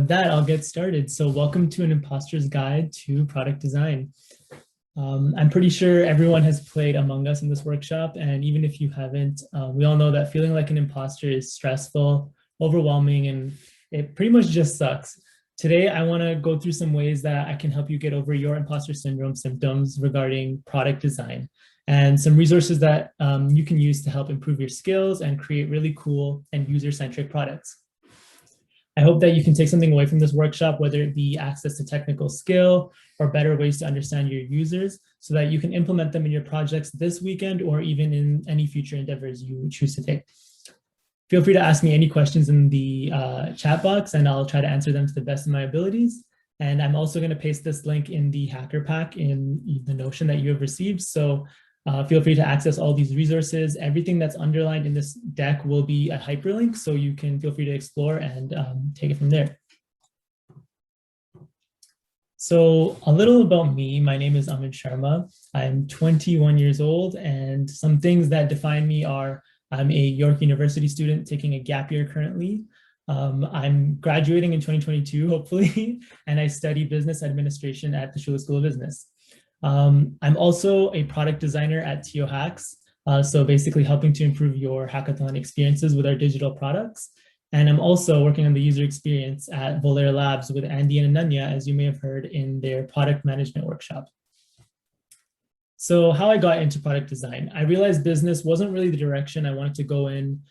with that, I'll get started. So welcome to an imposter's guide to product design. I'm pretty sure everyone has played Among Us in this workshop. And even if you haven't, we all know that feeling like an imposter is stressful, overwhelming, and it pretty much just sucks. Today, I want to go through some ways that I can help you get over your imposter syndrome symptoms regarding product design and some resources that you can use to help improve your skills and create really cool and user-centric products. I hope that you can take something away from this workshop, whether it be access to technical skill or better ways to understand your users so that you can implement them in your projects this weekend or even in any future endeavors you choose to take. Feel free to ask me any questions in the chat box and I'll try to answer them to the best of my abilities. And I'm also going to paste this link in the hacker pack in the Notion that you have received. So feel free to access all these resources. Everything that's underlined in this deck will be a hyperlink, so you can feel free to explore and take it from there. So a little about me, my name is Aman Sharma. I'm 21 years old, and some things that define me are I'm a York University student taking a gap year currently. I'm graduating in 2022, hopefully, and I study business administration at the Schule School of Business. I'm also a product designer at TO Hacks, so basically helping to improve your hackathon experiences with our digital products. And I'm also working on the user experience at Volair Labs with Andy and Ananya, as you may have heard in their product management workshop. So how I got into product design, I realized business wasn't really the direction I wanted to go in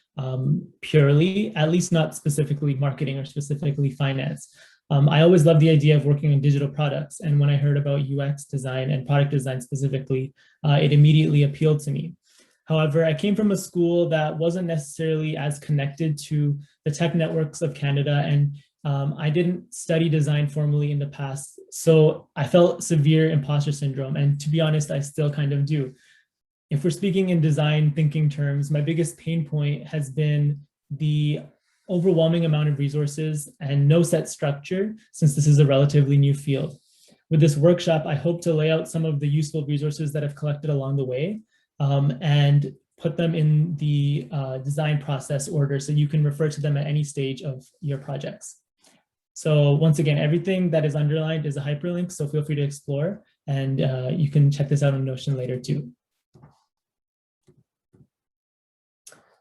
purely, at least not specifically marketing or specifically finance. I always loved the idea of working on digital products. And when I heard about UX design and product design specifically, it immediately appealed to me. However, I came from a school that wasn't necessarily as connected to the tech networks of Canada, and I didn't study design formally in the past. So I felt severe imposter syndrome. And to be honest, I still kind of do. If we're speaking in design thinking terms, my biggest pain point has been the overwhelming amount of resources and no set structure, since this is a relatively new field. With this workshop, I hope to lay out some of the useful resources that I've collected along the way and put them in the design process order so you can refer to them at any stage of your projects. So once again, everything that is underlined is a hyperlink, so feel free to explore, and you can check this out on Notion later too.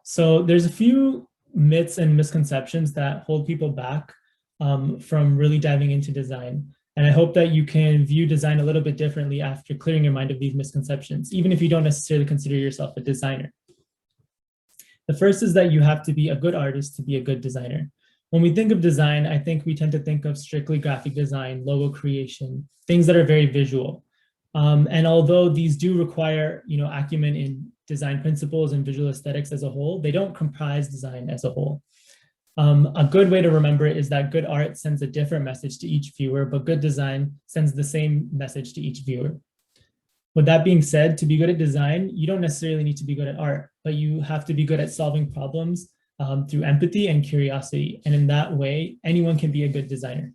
So there's a few myths and misconceptions that hold people back from really diving into design. And I hope that you can view design a little bit differently after clearing your mind of these misconceptions, even if you don't necessarily consider yourself a designer. The first is that you have to be a good artist to be a good designer. When we think of design, I think we tend to think of strictly graphic design, logo creation, things that are very visual. And although these do require, acumen in design principles and visual aesthetics as a whole, they don't comprise design as a whole. A good way to remember it is that good art sends a different message to each viewer, but good design sends the same message to each viewer. With that being said, to be good at design, you don't necessarily need to be good at art, but you have to be good at solving problems through empathy and curiosity. And in that way, anyone can be a good designer.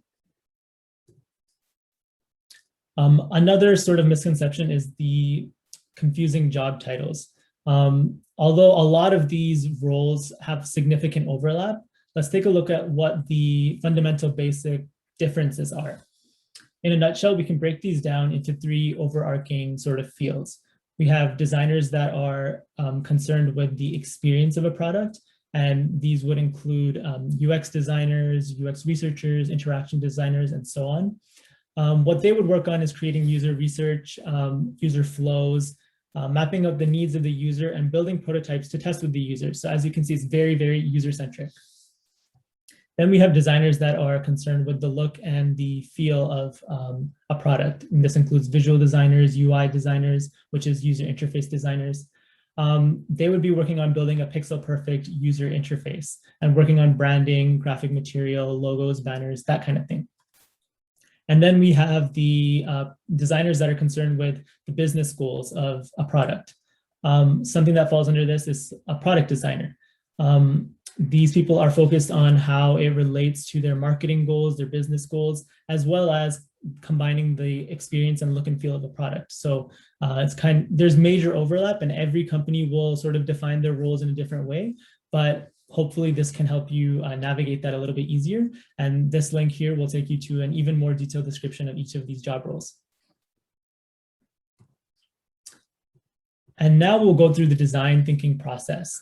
Another sort of misconception is the confusing job titles. Although a lot of these roles have significant overlap, let's take a look at what the fundamental basic differences are. In a nutshell, we can break these down into three overarching sort of fields. We have designers that are concerned with the experience of a product, and these would include UX designers, UX researchers, interaction designers, and so on. What they would work on is creating user research, user flows, mapping out the needs of the user, and building prototypes to test with the user. So as you can see, it's very, very user-centric. Then we have designers that are concerned with the look and the feel of a product. And this includes visual designers, UI designers, which is user interface designers. They would be working on building a pixel-perfect user interface and working on branding, graphic material, logos, banners, that kind of thing. And then we have the designers that are concerned with the business goals of a product. Something that falls under this is a product designer. These people are focused on how it relates to their marketing goals, their business goals, as well as combining the experience and look and feel of the product. So there's major overlap, and every company will sort of define their roles in a different way. But hopefully this can help you navigate that a little bit easier. And this link here will take you to an even more detailed description of each of these job roles. And now we'll go through the design thinking process.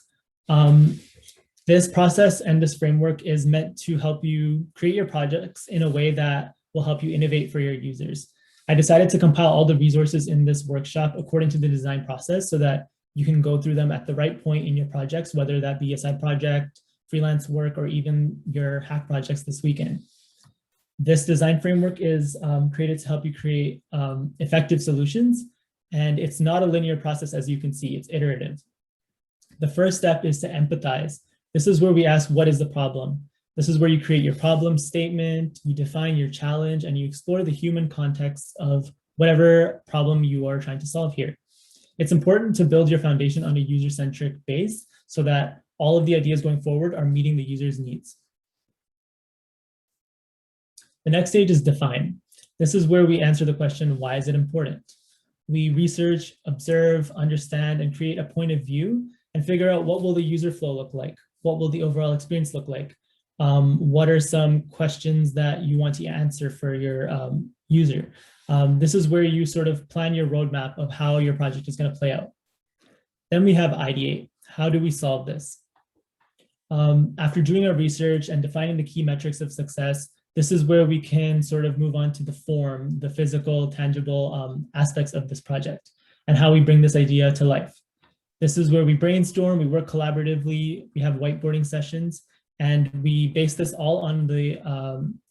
This process and this framework is meant to help you create your projects in a way that will help you innovate for your users. I decided to compile all the resources in this workshop according to the design process so that you can go through them at the right point in your projects, whether that be a side project, freelance work, or even your hack projects this weekend. This design framework is created to help you create effective solutions. And it's not a linear process, as you can see, it's iterative. The first step is to empathize. This is where we ask, what is the problem? This is where you create your problem statement, you define your challenge, and you explore the human context of whatever problem you are trying to solve here. It's important to build your foundation on a user-centric base so that all of the ideas going forward are meeting the user's needs. The next stage is define. This is where we answer the question, why is it important? We research, observe, understand, and create a point of view and figure out what will the user flow look like? What will the overall experience look like? What are some questions that you want to answer for your user? This is where you sort of plan your roadmap of how your project is going to play out. Then we have Ideate. How do we solve this? After doing our research and defining the key metrics of success, this is where we can sort of move on to the form, the physical, tangible aspects of this project and how we bring this idea to life. This is where we brainstorm, we work collaboratively, we have whiteboarding sessions, and we base this all on the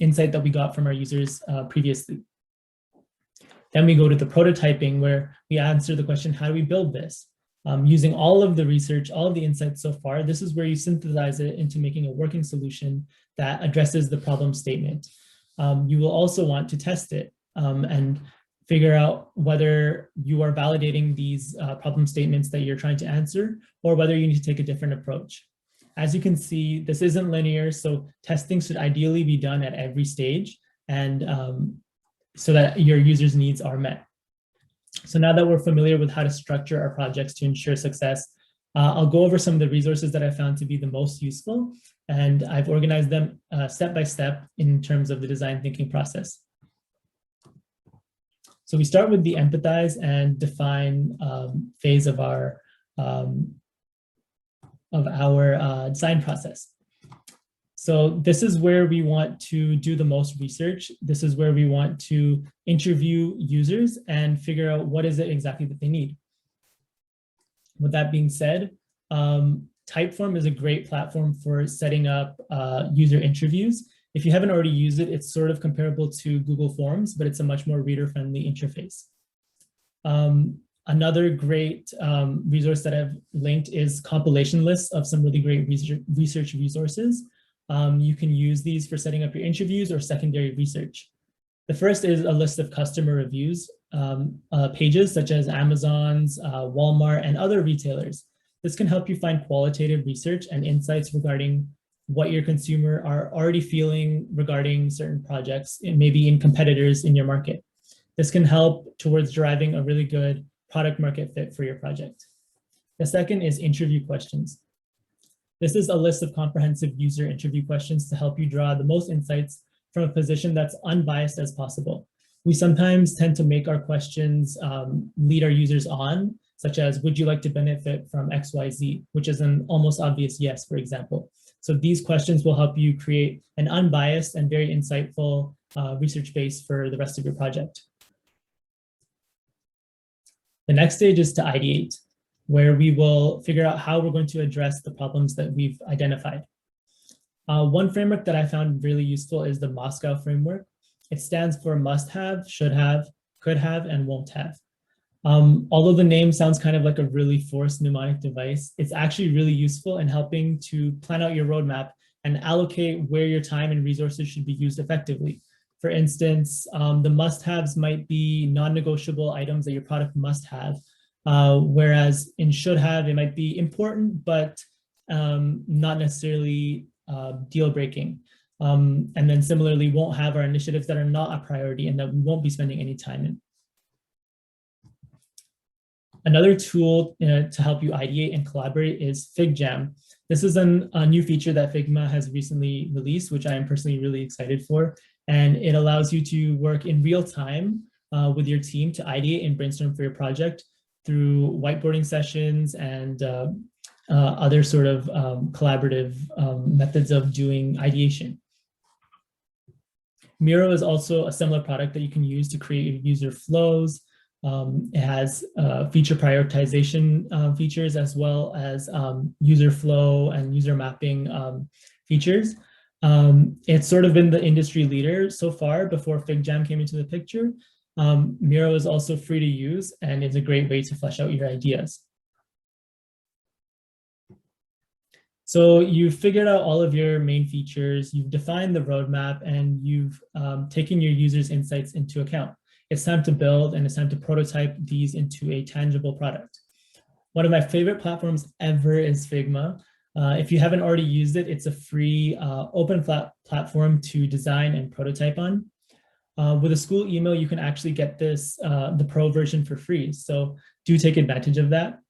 insight that we got from our users previously. Then we go to the prototyping, where we answer the question, how do we build this? Using all of the research, all of the insights so far, this is where you synthesize it into making a working solution that addresses the problem statement. You will also want to test it and figure out whether you are validating these problem statements that you're trying to answer, or whether you need to take a different approach. As you can see, this isn't linear, so testing should ideally be done at every stage, and so that your users' needs are met. So now that we're familiar with how to structure our projects to ensure success, I'll go over some of the resources that I found to be the most useful, and I've organized them step by step in terms of the design thinking process. So we start with the empathize and define phase of our design process. So this is where we want to do the most research. This is where we want to interview users and figure out what is it exactly that they need. With that being said, Typeform is a great platform for setting up user interviews. If you haven't already used it, it's sort of comparable to Google Forms, but it's a much more reader-friendly interface. Another great resource that I've linked is compilation lists of some really great research resources. You can use these for setting up your interviews or secondary research. The first is a list of customer reviews pages such as Amazon's, Walmart, and other retailers. This can help you find qualitative research and insights regarding what your consumer are already feeling regarding certain projects, and maybe in competitors in your market. This can help towards driving a really good product market fit for your project. The second is interview questions. This is a list of comprehensive user interview questions to help you draw the most insights from a position that's unbiased as possible. We sometimes tend to make our questions lead our users on, such as, would you like to benefit from XYZ, which is an almost obvious yes, for example. So these questions will help you create an unbiased and very insightful research base for the rest of your project. The next stage is to ideate, where we will figure out how we're going to address the problems that we've identified. One framework that I found really useful is the Moscow framework. It stands for must have, should have, could have, and won't have. Although the name sounds kind of like a really forced mnemonic device, it's actually really useful in helping to plan out your roadmap and allocate where your time and resources should be used effectively. For instance, the must-haves might be non-negotiable items that your product must have, whereas in should have, it might be important, but not necessarily deal-breaking. And then similarly, won't have our initiatives that are not a priority and that we won't be spending any time in. Another tool to help you ideate and collaborate is FigJam. This is a new feature that Figma has recently released, which I am personally really excited for. And it allows you to work in real time with your team to ideate and brainstorm for your project through whiteboarding sessions and other sort of collaborative methods of doing ideation. Miro is also a similar product that you can use to create user flows. It has feature prioritization features as well as user flow and user mapping features. It's sort of been the industry leader so far before FigJam came into the picture. Miro is also free to use and is a great way to flesh out your ideas. So you've figured out all of your main features, you've defined the roadmap, and you've taken your users' insights into account. It's time to build and it's time to prototype these into a tangible product. One of my favorite platforms ever is Figma. If you haven't already used it, it's a free open platform to design and prototype on. With a school email, you can actually get this, the pro version for free. So do take advantage of that.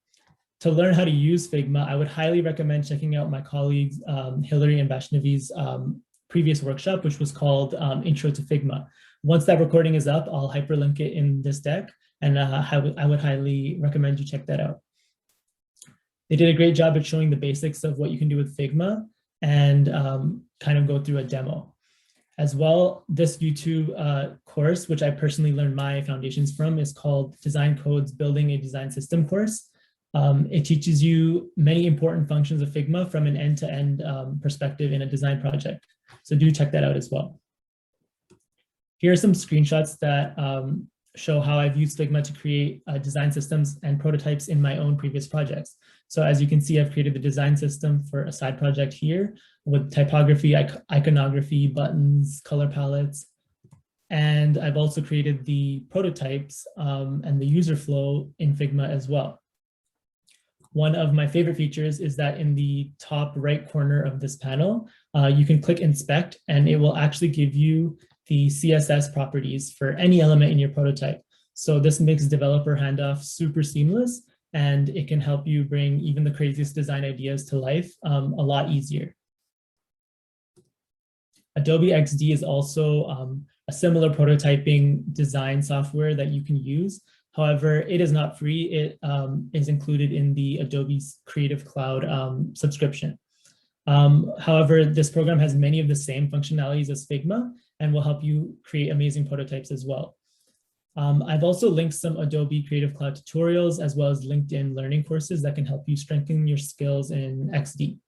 To learn how to use Figma, I would highly recommend checking out my colleagues, Hillary and Vaishnavi's previous workshop, which was called Intro to Figma. Once that recording is up, I'll hyperlink it in this deck, and I would highly recommend you check that out. They did a great job at showing the basics of what you can do with Figma and kind of go through a demo. As well, this YouTube course, which I personally learned my foundations from, is called Design Codes Building a Design System course. It teaches you many important functions of Figma from an end-to-end perspective in a design project. So do check that out as well. Here are some screenshots that show how I've used Figma to create design systems and prototypes in my own previous projects. So as you can see, I've created the design system for a side project here with typography, iconography, buttons, color palettes. And I've also created the prototypes and the user flow in Figma as well. One of my favorite features is that in the top right corner of this panel, you can click inspect and it will actually give you the CSS properties for any element in your prototype. So this makes developer handoff super seamless, and it can help you bring even the craziest design ideas to life a lot easier. Adobe XD is also a similar prototyping design software that you can use. However, it is not free. It is included in the Adobe Creative Cloud subscription. However, this program has many of the same functionalities as Figma and will help you create amazing prototypes as well. I've also linked some Adobe Creative Cloud tutorials as well as LinkedIn learning courses that can help you strengthen your skills in XD.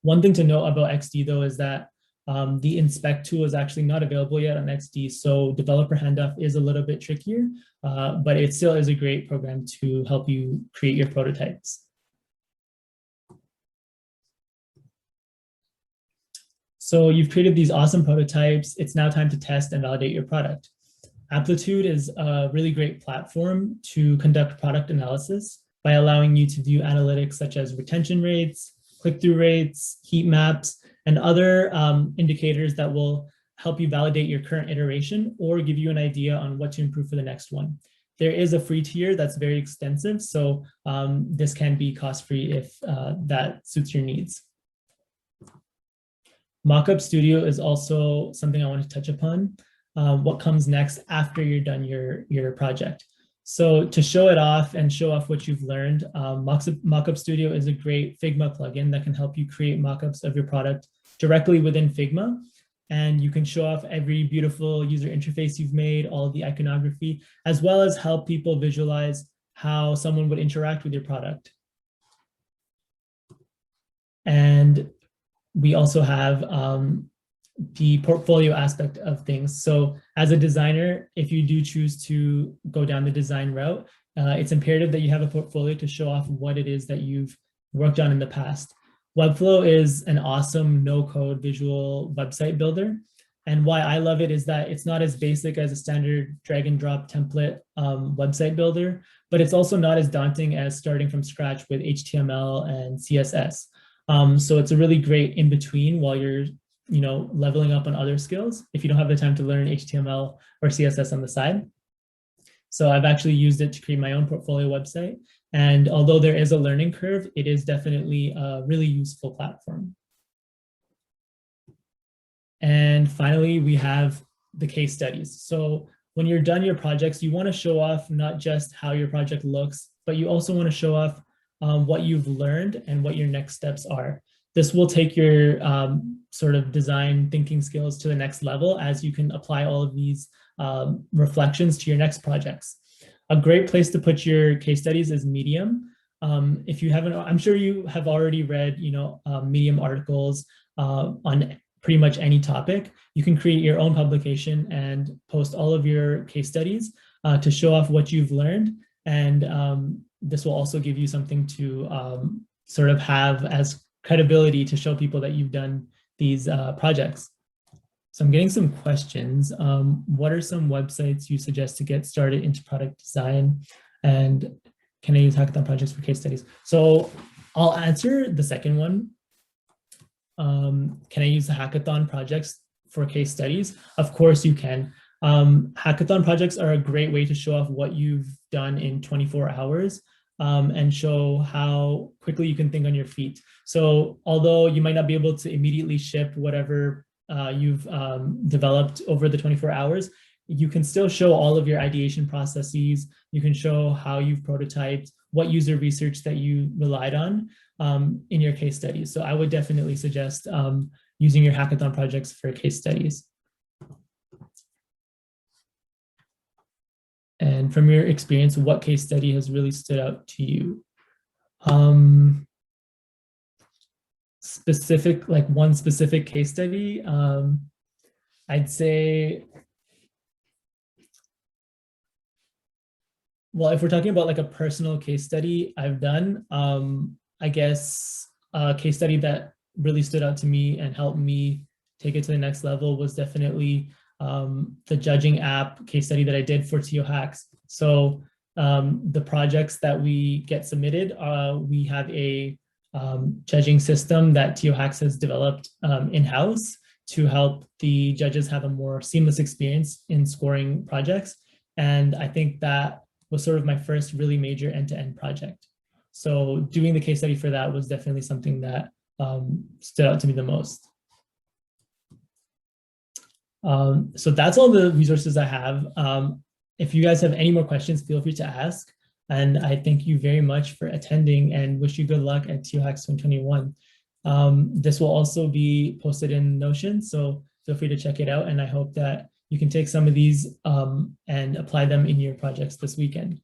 One thing to note about XD though is that the inspect tool is actually not available yet on XD, so developer handoff is a little bit trickier, but it still is a great program to help you create your prototypes. So you've created these awesome prototypes. It's now time to test and validate your product. Amplitude is a really great platform to conduct product analysis by allowing you to view analytics such as retention rates, click-through rates, heat maps, and other indicators that will help you validate your current iteration or give you an idea on what to improve for the next one. There is a free tier that's very extensive, so this can be cost-free if that suits your needs. Mockup Studio is also something I want to touch upon. What comes next after you're done your project. So to show it off and show off what you've learned, Mockup Studio is a great Figma plugin that can help you create mockups of your product directly within Figma. And you can show off every beautiful user interface you've made, all of the iconography, as well as help people visualize how someone would interact with your product. And we also have the portfolio aspect of things. So as a designer, if you do choose to go down the design route, it's imperative that you have a portfolio to show off what it is that you've worked on in the past. Webflow is an awesome no-code visual website builder. And why I love it is that it's not as basic as a standard drag and drop template website builder, but it's also not as daunting as starting from scratch with HTML and CSS. So it's a really great in-between while you're leveling up on other skills if you don't have the time to learn HTML or CSS on the side. So I've actually used it to create my own portfolio website. And although there is a learning curve, it is definitely a really useful platform. And finally, we have the case studies. So when you're done your projects, you want to show off not just how your project looks, but you also want to show off what you've learned and what your next steps are. This will take your sort of design thinking skills to the next level as you can apply all of these reflections to your next projects. A great place to put your case studies is Medium. If you haven't, I'm sure you have already read, Medium articles on pretty much any topic. You can create your own publication and post all of your case studies to show off what you've learned. And this will also give you something to sort of have as credibility to show people that you've done these projects. So I'm getting some questions. What are some websites you suggest to get started into product design? And can I use hackathon projects for case studies? So I'll answer the second one. Can I use the hackathon projects for case studies? Of course you can. Hackathon projects are a great way to show off what you've done in 24 hours and show how quickly you can think on your feet. So although you might not be able to immediately ship whatever you've developed over the 24 hours, you can still show all of your ideation processes. You can show how you've prototyped, what user research that you relied on in your case studies. So I would definitely suggest using your hackathon projects for case studies. And from your experience, what case study has really stood out to you? One specific case study, I'd say, well, if we're talking about like a personal case study I've done, I guess a case study that really stood out to me and helped me take it to the next level was definitely the judging app case study that I did for TO Hacks. So the projects that we get submitted, we have a judging system that TO Hacks has developed in-house to help the judges have a more seamless experience in scoring projects. And I think that was sort of my first really major end-to-end project. So doing the case study for that was definitely something that stood out to me the most. So that's all the resources I have. If you guys have any more questions, feel free to ask. And I thank you very much for attending and wish you good luck at TO Hacks 2021. This will also be posted in Notion, so feel free to check it out. And I hope that you can take some of these and apply them in your projects this weekend.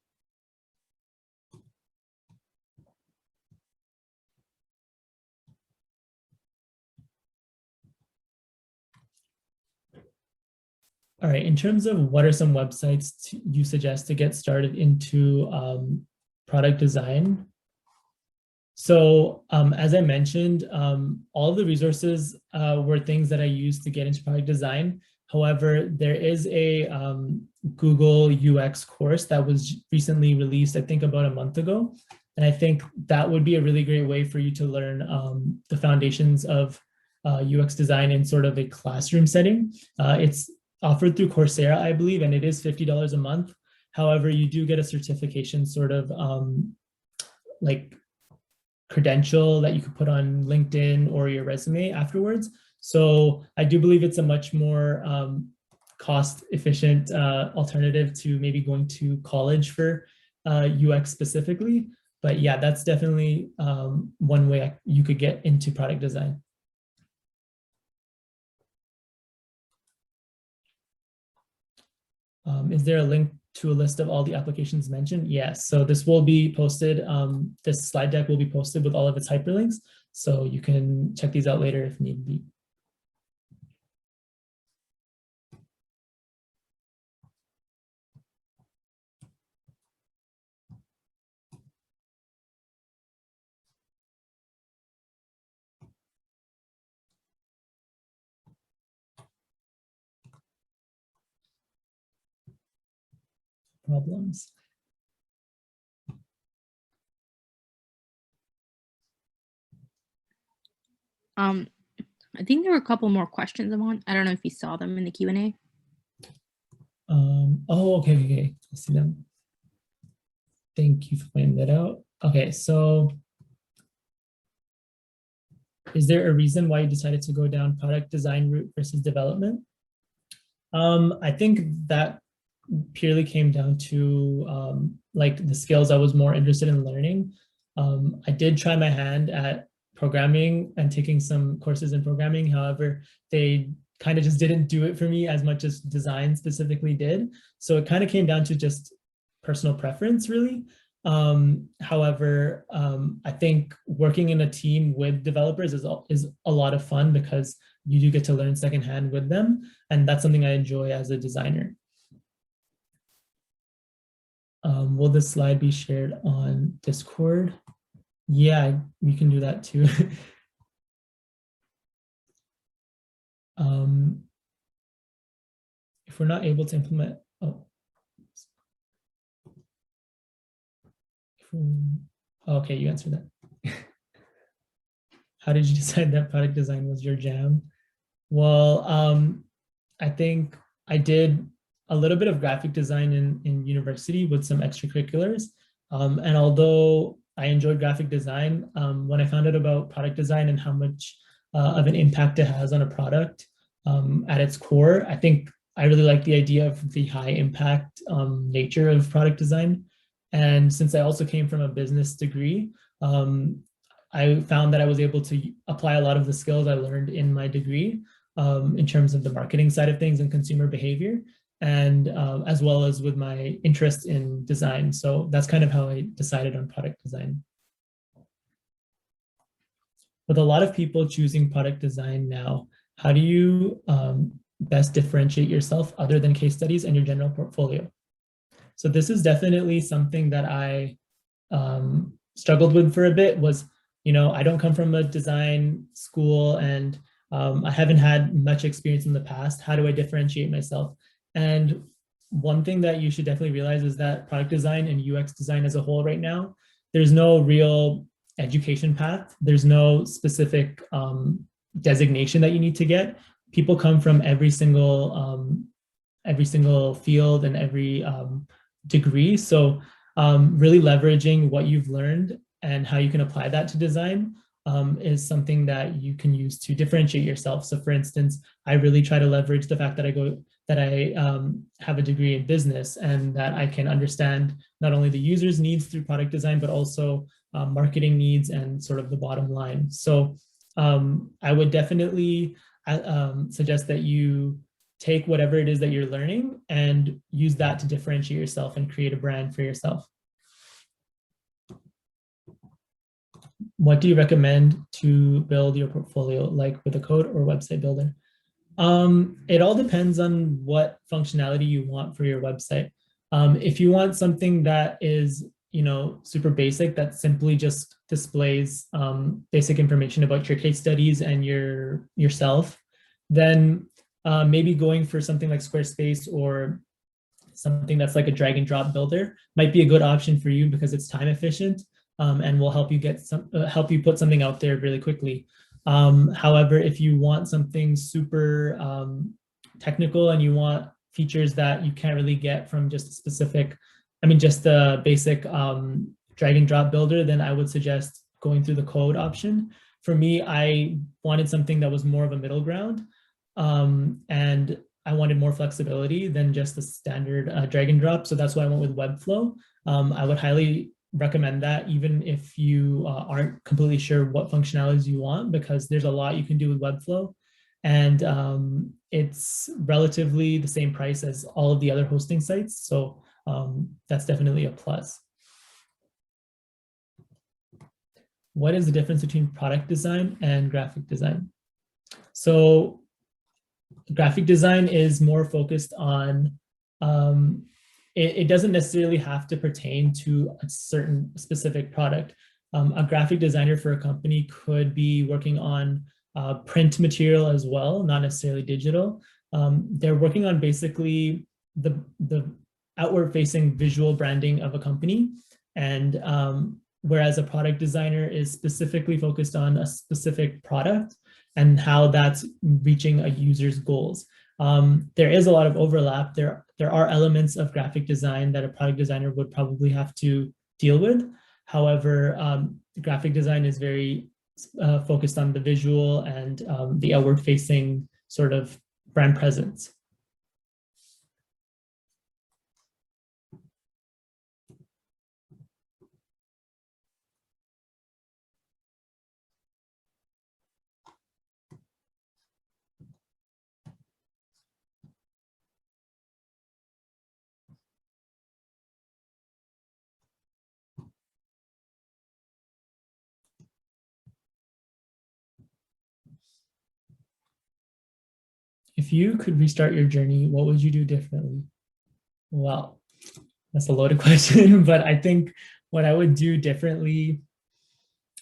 All right, in terms of what are some websites you suggest to get started into product design? So as I mentioned, all of the resources were things that I used to get into product design. However, there is a Google UX course that was recently released, I think about a month ago. And I think that would be a really great way for you to learn the foundations of UX design in sort of a classroom setting. It's offered through Coursera, I believe, and it is $50 a month. However, you do get a certification sort of like credential that you could put on LinkedIn or your resume afterwards. So I do believe it's a much more cost-efficient alternative to maybe going to college for UX specifically. But yeah, that's definitely one way you could get into product design. Is there a link to a list of all the applications mentioned? Yes, so this will be posted, this slide deck will be posted with all of its hyperlinks, so you can check these out later if need be. Problems. I think there were a couple more questions, Aman. I don't know if you saw them in the Q&A. Oh, okay. I see them. Thank you for pointing that out. Okay, so is there a reason why you decided to go down product design route versus development? I think that purely came down to like the skills I was more interested in learning. I did try my hand at programming and taking some courses in programming. However, they kind of just didn't do it for me as much as design specifically did. So it kind of came down to just personal preference, really. However, I think working in a team with developers is a lot of fun because you do get to learn secondhand with them. And that's something I enjoy as a designer. Will this slide be shared on Discord? Yeah, we can do that too. If we're not able to implement, okay, you answered that. How did you decide that product design was your jam? Well, I think I did a little bit of graphic design in university with some extracurriculars. And although I enjoyed graphic design, when I found out about product design and how much of an impact it has on a product at its core, I think I really like the idea of the high impact nature of product design. And since I also came from a business degree, I found that I was able to apply a lot of the skills I learned in my degree in terms of the marketing side of things and consumer behavior, and as well as with my interest in design. So that's kind of how I decided on product design. With a lot of people choosing product design now, how do you best differentiate yourself other than case studies and your general portfolio? So this is definitely something that I struggled with for a bit. Was, I don't come from a design school, and I haven't had much experience in the past. How do I differentiate myself? And one thing that you should definitely realize is that product design and UX design as a whole right now, there's no real education path. There's no specific designation that you need to get. People come from every single field and every degree. So really leveraging what you've learned and how you can apply that to design is something that you can use to differentiate yourself. So for instance, I really try to leverage the fact that I have a degree in business and that I can understand not only the user's needs through product design, but also marketing needs and sort of the bottom line. So I would definitely suggest that you take whatever it is that you're learning and use that to differentiate yourself and create a brand for yourself. What do you recommend to build your portfolio, like with a code or website builder? It all depends on what functionality you want for your website. If you want something that is, super basic, that simply just displays basic information about your case studies and yourself, then maybe going for something like Squarespace or something that's like a drag and drop builder might be a good option for you because it's time efficient and will help you help you put something out there really quickly. However, if you want something super technical and you want features that you can't really get from just a specific, just a basic drag and drop builder, then I would suggest going through the code option. For me, I wanted something that was more of a middle ground, and I wanted more flexibility than just the standard drag and drop. So that's why I went with Webflow. I would highly recommend that, even if you aren't completely sure what functionalities you want, because there's a lot you can do with Webflow, and it's relatively the same price as all of the other hosting sites. So that's definitely a plus. What is the difference between product design and graphic design? So graphic design is more focused on, it doesn't necessarily have to pertain to a certain specific product. A graphic designer for a company could be working on print material as well, not necessarily digital. They're working on basically the outward facing visual branding of a company. And whereas a product designer is specifically focused on a specific product and how that's reaching a user's goals. There is a lot of overlap. There are elements of graphic design that a product designer would probably have to deal with. However, graphic design is very focused on the visual and the outward facing sort of brand presence. If you could restart your journey, what would you do differently? Well, that's a loaded question, but I think what I would do differently,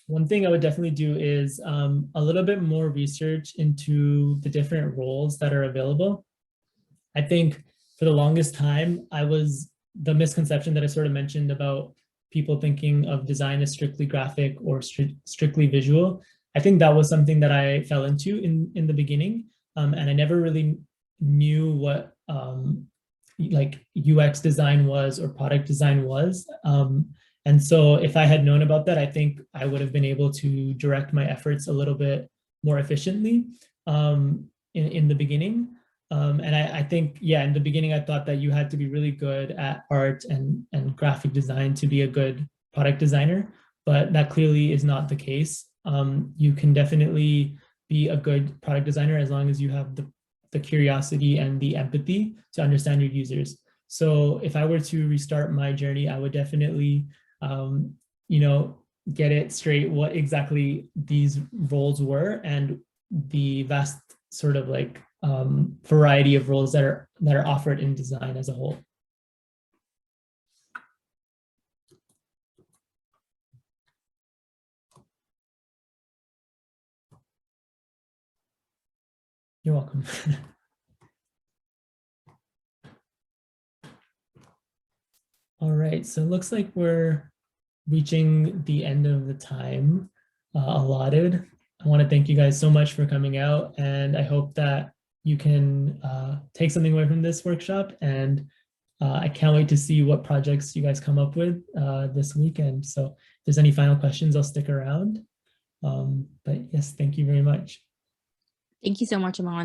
one thing I would definitely do is a little bit more research into the different roles that are available. I think for the longest time, the misconception that I sort of mentioned about people thinking of design as strictly graphic or strictly visual. I think that was something that I fell into in the beginning. And I never really knew what like UX design was or product design was. And so if I had known about that, I think I would have been able to direct my efforts a little bit more efficiently in the beginning. And I think, yeah, in the beginning, I thought that you had to be really good at art and graphic design to be a good product designer, but that clearly is not the case. You can definitely be a good product designer as long as you have the curiosity and the empathy to understand your users. So if I were to restart my journey, I would definitely, you know, get it straight what exactly these roles were and the vast sort of like variety of roles that are offered in design as a whole. You're welcome. All right, so it looks like we're reaching the end of the time allotted. I want to thank you guys so much for coming out, and I hope that you can take something away from this workshop, and I can't wait to see what projects you guys come up with this weekend. So if there's any final questions, I'll stick around. But yes, thank you very much. Thank you so much, Aman.